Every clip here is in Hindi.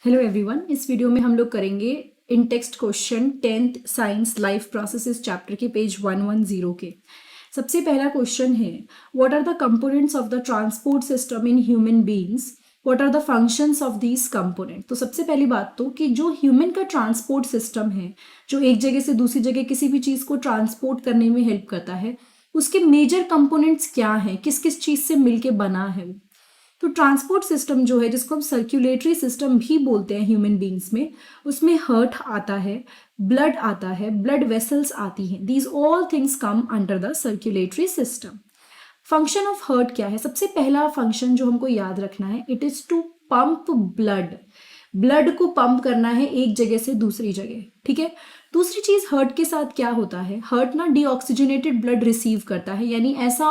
हेलो एवरीवन, इस वीडियो में हम लोग करेंगे इन text question 10th science life processes chapter के पेज 110 के। सबसे पहला क्वेश्चन है, what are the components of the transport system in human beings, what are the functions of these component. तो सबसे पहली बात तो कि जो ह्यूमन का ट्रांसपोर्ट सिस्टम है, जो एक जगह से दूसरी जगह किसी भी चीज़ को ट्रांसपोर्ट करने में हेल्प करता है, उसके मेजर कंपोनेंट्स क्या हैं, किस किस चीज़ से मिलके बना है। तो ट्रांसपोर्ट सिस्टम जो है, जिसको हम सर्कुलेटरी सिस्टम भी बोलते हैं ह्यूमन बींग्स में, उसमें हार्ट आता है, ब्लड आता है, ब्लड वेसल्स आती हैं। These all things come under the circulatory system. Function of heart क्या है? सबसे पहला फंक्शन जो हमको याद रखना है, it is to pump blood. Blood को पंप करना है एक जगह से दूसरी जगह, ठीक है। दूसरी चीज, हार्ट के साथ क्या होता है, हार्ट ना डीऑक्सीजनेटेड ब्लड रिसीव करता है, यानी ऐसा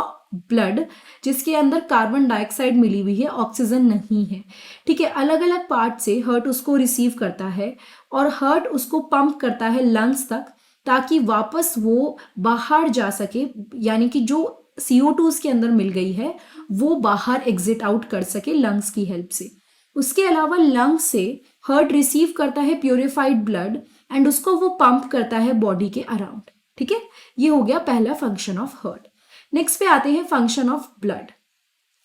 ब्लड जिसके अंदर कार्बन डाइऑक्साइड मिली हुई है, ऑक्सीजन नहीं है, ठीक है। अलग अलग पार्ट से हार्ट उसको रिसीव करता है और हार्ट उसको पंप करता है लंग्स तक, ताकि वापस वो बाहर जा सके, यानी कि जो CO2 उसके अंदर मिल गई है वो बाहर एग्जिट आउट कर सके लंग्स की हेल्प से। उसके अलावा लंग्स से हार्ट रिसीव करता है प्योरिफाइड ब्लड एंड उसको वो पंप करता है बॉडी के अराउंड, ठीक है। ये हो गया पहला फंक्शन ऑफ हार्ट। नेक्स्ट पे आते हैं function of blood.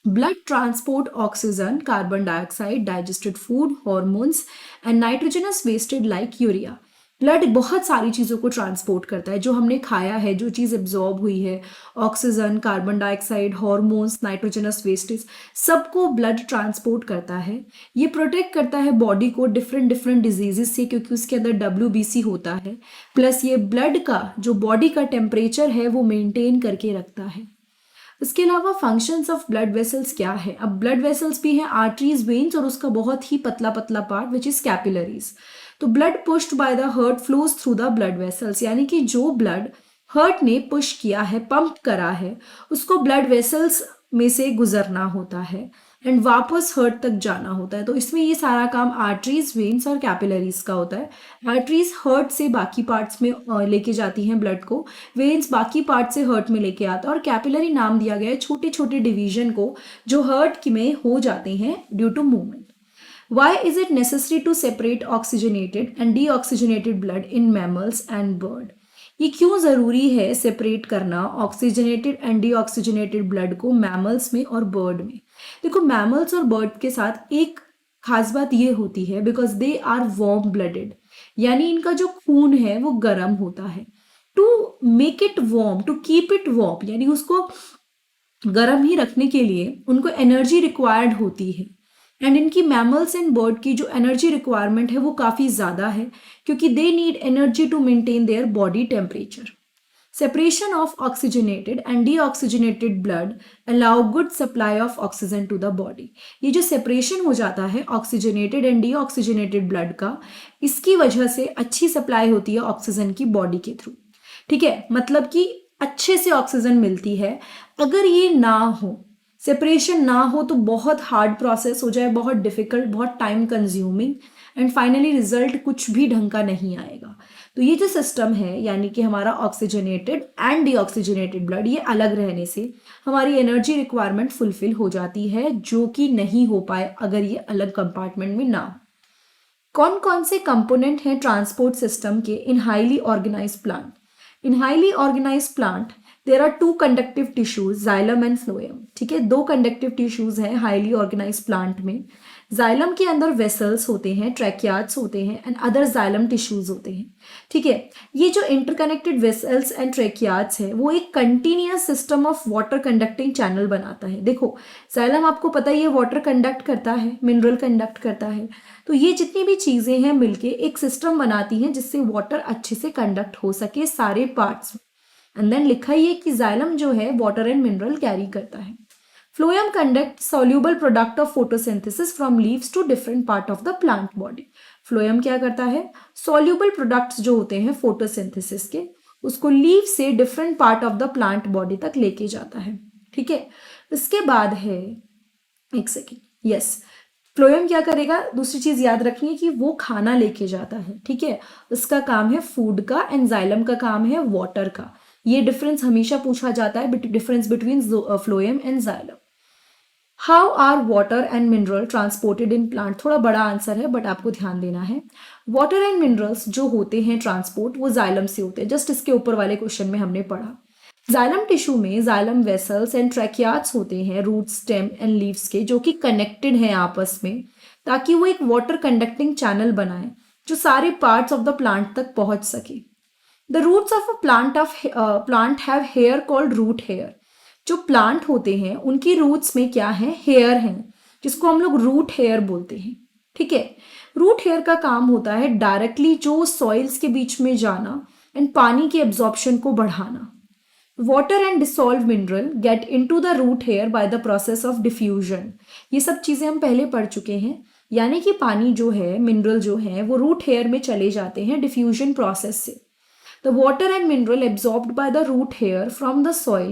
Blood transport oxygen, carbon dioxide, digested food, hormones and nitrogenous wasted like urea. Blood बहुत सारी चीज़ों को ट्रांसपोर्ट करता है, जो हमने खाया है, जो चीज़ एब्जॉर्ब हुई है, oxygen, carbon dioxide, hormones, nitrogenous wastage, सबको ब्लड ट्रांसपोर्ट करता है। ये प्रोटेक्ट करता है बॉडी को डिफरेंट डिफरेंट डिजीजेस से, क्योंकि उसके अंदर WBC होता है। प्लस ये ब्लड का जो बॉडी का टेम्परेचर है वो मेंटेन करके रखता है। इसके अलावा फंक्शंस ऑफ ब्लड वेसल्स क्या है? अब ब्लड वेसल्स भी हैं आर्टरीज, वेन्स और उसका बहुत ही पतला पतला पार्ट विच इज कैपिलरीज। तो blood pushed by the heart flows through the blood vessels, यानी कि जो ब्लड हार्ट ने पुश किया है, पंप करा है, उसको ब्लड वेसल्स में से गुजरना होता है एंड वापस हार्ट तक जाना होता है। तो इसमें ये सारा काम आर्टरीज, वेन्स और कैपिलरीज का होता है। आर्टरीज हार्ट से बाकी पार्ट्स में लेके जाती हैं ब्लड को, वेन्स बाकी पार्ट से हार्ट में लेके आता है, और कैपिलरी नाम दिया गया है छोटे छोटे डिवीजन को जो हार्ट में हो जाते हैं due to movement. Why is it necessary to separate oxygenated and deoxygenated blood in mammals and bird? ये क्यों ज़रूरी है सेपरेट करना ऑक्सीजनेटेड एंड डीऑक्सीजनेटेड ब्लड को मैमल्स में और बर्ड में? देखो, मैमल्स और बर्ड के साथ एक खास बात ये होती है, because they are warm blooded, यानी इनका जो खून है वो गर्म होता है। To make it warm, to keep it warm, यानी उसको गर्म ही रखने के लिए उनको एनर्जी रिक्वायर्ड होती है। एंड इनकी मैमल्स एंड बर्ड की जो एनर्जी रिक्वायरमेंट है वो काफ़ी ज़्यादा है, क्योंकि they need energy to maintain their body temperature. Separation of oxygenated and deoxygenated blood allow good supply of oxygen to the body. ये जो सेपरेशन हो जाता है ऑक्सीजनेटेड एंड डीऑक्सीजनेटेड ब्लड का, इसकी वजह से अच्छी सप्लाई होती है ऑक्सीजन की बॉडी के थ्रू, ठीक है। मतलब कि अच्छे से ऑक्सीजन मिलती है। अगर ये ना हो, सेपरेशन ना हो, तो बहुत हार्ड प्रोसेस हो जाए, बहुत डिफिकल्ट, बहुत time consuming, and finally result कुछ भी ढंग का नहीं आएगा। तो ये जो सिस्टम है, यानी कि हमारा ऑक्सीजनेटेड एंड डीऑक्सीजनेटेड ब्लड, ये अलग रहने से हमारी एनर्जी रिक्वायरमेंट फुलफिल हो जाती है, जो कि नहीं हो पाए अगर ये अलग कंपार्टमेंट में ना हो। कौन कौन से कंपोनेंट हैं ट्रांसपोर्ट सिस्टम के in highly organised plant? In highly organised plant there are 2 conductive tissues, xylem and phloem, ठीक है। 2 कंडक्टिव टिश्यूज हैं हाईली ऑर्गेनाइज्ड प्लांट में। जाइलम के अंदर वेसल्स होते हैं, ट्रैकियाट्स होते हैं एंड अदर जाइलम टिश्यूज होते हैं, ठीक है। ये जो इंटरकनेक्टेड वेसल्स एंड ट्रैकियाट्स है वो एक continuous system of water conducting channel बनाता है। देखो, जाइलम आपको पता ही है वाटर कंडक्ट करता है, मिनरल कंडक्ट करता है। तो ये जितनी भी चीज़ें हैं मिलके एक सिस्टम बनाती हैं जिससे वाटर अच्छे से कंडक्ट हो सके सारे पार्ट्स में। एंड देन लिखा ही है कि जाइलम जो है वाटर एंड मिनरल कैरी करता है। Phloem conduct soluble product of photosynthesis from leaves to different part of the plant body. Phloem क्या करता है? सॉल्यूबल प्रोडक्ट्स जो होते हैं फोटोसिंथेसिस के, उसको लीव से different part of the plant body तक लेके जाता है, ठीक है। इसके बाद है, एक सेकेंड, यस, फ्लोएम क्या करेगा? दूसरी चीज याद रखनी है कि वो खाना लेके जाता है, ठीक है। उसका काम है फूड का एंड जाइलम का काम है वाटर का। ये डिफरेंस हमेशा पूछा जाता है, difference between phloem and xylem. How are water and mineral transported in plant? थोड़ा बड़ा आंसर है बट आपको ध्यान देना है। वाटर एंड मिनरल्स जो होते हैं ट्रांसपोर्ट वो जाइलम से होते हैं। जस्ट इसके ऊपर वाले क्वेश्चन में हमने पढ़ा। जाइलम टिश्यू में जाइलम वेसल्स एंड ट्रैकियाट्स होते हैं रूट स्टेम एंड लीव्स के, जो कि कनेक्टेड हैं आपस में, ताकि वो एक वाटर कंडक्टिंग चैनल बनाए जो सारे पार्ट्स ऑफ द प्लांट तक पहुंच सके। The roots of a plant have hair called root hair. जो प्लांट होते हैं उनकी रूट्स में क्या है? हेयर हैं, जिसको हम लोग रूट हेयर बोलते हैं। ठीक है। रूट हेयर का काम होता है डायरेक्टली जो सॉइल्स के बीच में जाना एंड पानी के एब्जॉर्प्शन को बढ़ाना। Water and dissolve mineral get into the root hair by the process of diffusion. ये सब चीजें हम पहले पढ़ चुके हैं, यानी कि पानी जो है, मिनरल जो है, वो रूट हेयर में चले जाते हैं डिफ्यूजन प्रोसेस से। The water and mineral absorbed by the root hair from the soil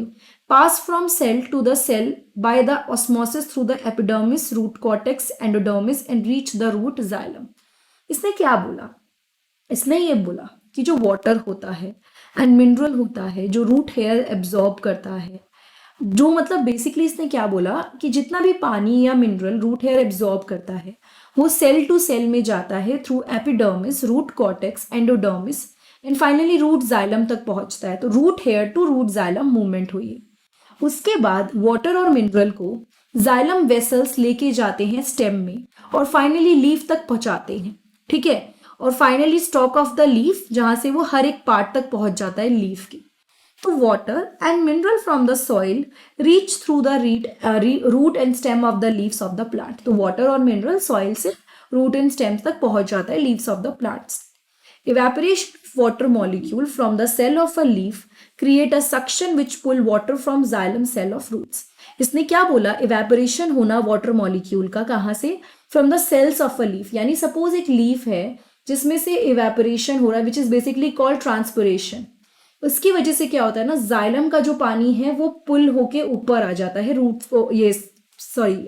pass from cell to the cell by the osmosis through the epidermis, root cortex, endodermis and reach the root xylem. इसने क्या बोला? इसने ये बोला कि जो वाटर होता है एंड मिनरल होता है जो रूट हेयर एब्जॉर्ब करता है, जो मतलब बेसिकली इसने क्या बोला कि जितना भी पानी या मिनरल रूट हेयर एब्जॉर्ब करता है वो सेल टू सेल में जाता है through epidermis, root cortex, endodermis and finally root xylem तक पहुंचता है। तो root hair to root xylem movement हुई है। उसके बाद वाटर और मिनरल को जाइलम वेसल्स लेके जाते हैं स्टेम में और फाइनली लीफ तक पहुंचाते हैं। ठीक है। और finally stock of the leaf, जहां से वो हर एक पार्ट तक पहुंच जाता है लीफ की। तो water and mineral from the soil reach through the root and stem of the leaves of the plant. तो वाटर और मिनरल सॉइल से रूट एंड स्टेम्स तक पहुंच जाता है leaves of the plants. Evaporation of water molecule from the cell of a leaf create a suction which pull water from xylem cell of roots. इसने क्या बोला? इवेपोरेशन होना वाटर मॉलिक्यूल का, कहाँ से? From the cells of a leaf. यानी सपोज एक लीफ है जिसमें से इवेपोरेशन हो रहा है, which is basically called transpiration. उसकी वजह से क्या होता है ना, जाइलम का जो पानी है वो पुल होके ऊपर आ जाता है, रूट्स को, ये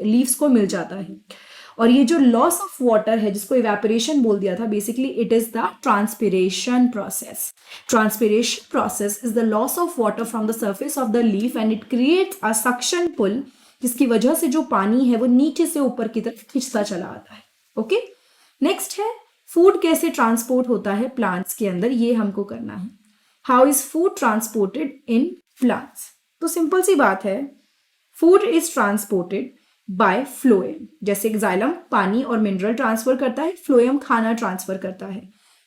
लीव्स को मिल जाता है। और ये जो लॉस ऑफ वाटर है जिसको इवेपोरेशन बोल दिया था, basically it is the transpiration process. Transpiration process is the loss of water from the surface of the leaf and it creates a suction pull, जिसकी वजह से जो पानी है वो नीचे से ऊपर की तरफ खिंचता चला आता है। ओके। नेक्स्ट है फूड कैसे ट्रांसपोर्ट होता है प्लांट्स के अंदर, ये हमको करना है। How is food transported in plants? तो सिंपल सी बात है, food is transported by phloem. जैसे जाइलम पानी और मिनरल ट्रांसफर करता है, फ्लोएम खाना ट्रांसफर करता है।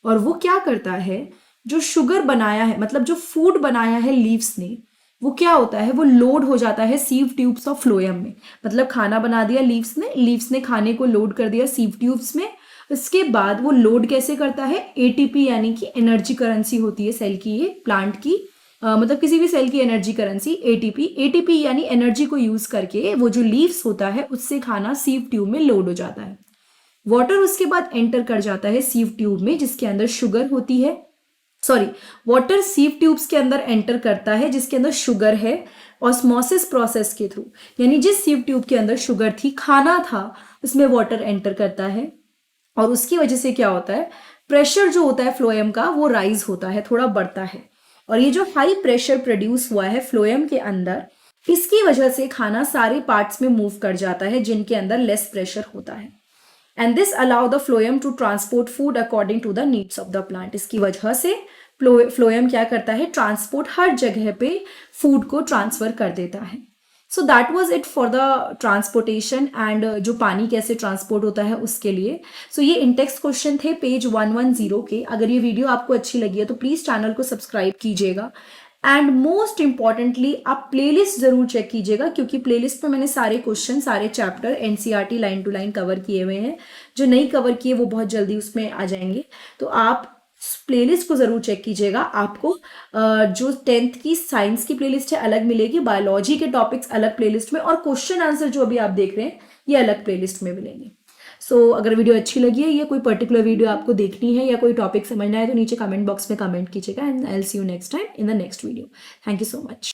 और वो क्या करता है, जो शुगर बनाया है, मतलब जो फूड बनाया है लीव्स ने, वो क्या होता है, वो लोड हो जाता है सीव ट्यूब्स ऑफ फ्लोएम में। मतलब खाना बना दिया लीव्स ने खाने को लोड कर दिया सीव ट्यूब्स में। इसके बाद वो लोड कैसे करता है? एटीपी यानी कि एनर्जी करेंसी होती है सेल की, ये प्लांट की, मतलब किसी भी सेल की एनर्जी करेंसी एटीपी यानी एनर्जी को यूज करके वो जो लीव्स होता है उससे खाना सीव ट्यूब में लोड हो जाता है। वाटर उसके बाद एंटर कर जाता है सीव ट्यूब में जिसके अंदर शुगर होती है, वाटर सीव ट्यूब्स के अंदर एंटर करता है जिसके अंदर शुगर है ऑस्मोसिस प्रोसेस के थ्रू। यानी जिस सीव ट्यूब के अंदर शुगर थी, खाना था, उसमें वाटर एंटर करता है और उसकी वजह से क्या होता है, प्रेशर जो होता है फ्लोएम का वो राइज होता है, थोड़ा बढ़ता है। और ये जो हाई प्रेशर प्रोड्यूस हुआ है फ्लोएम के अंदर, इसकी वजह से खाना सारे पार्ट्स में मूव कर जाता है जिनके अंदर लेस प्रेशर होता है। And this allow the phloem to transport food according to the needs of the plant. इसकी वजह से फ्लोएम क्या करता है, ट्रांसपोर्ट हर जगह पे फूड को ट्रांसफर कर देता है। So that was it for the transportation and जो पानी कैसे ट्रांसपोर्ट होता है उसके लिए। सो ये इंटेक्स्ट क्वेश्चन थे पेज 110 के। अगर ये वीडियो आपको अच्छी लगी है तो प्लीज चैनल को सब्सक्राइब कीजिएगा एंड मोस्ट इंपॉर्टेंटली आप प्लेलिस्ट जरूर चेक कीजिएगा, क्योंकि प्लेलिस्ट में मैंने सारे क्वेश्चन, सारे chapter NCERT line to line cover किए हुए हैं। जो नहीं कवर किए वो बहुत जल्दी उसमें आ जाएंगे, तो आप प्लेलिस्ट को जरूर चेक कीजिएगा। आपको जो 10th की साइंस की प्लेलिस्ट है अलग मिलेगी, बायोलॉजी के टॉपिक्स अलग प्लेलिस्ट में, और क्वेश्चन आंसर जो अभी आप देख रहे हैं ये अलग प्लेलिस्ट में मिलेंगे। सो अगर वीडियो अच्छी लगी है या कोई पर्टिकुलर वीडियो आपको देखनी है या कोई टॉपिक समझना है तो नीचे कमेंट बॉक्स में कमेंट कीजिएगा and I will see you next time in the next video. Thank you so much.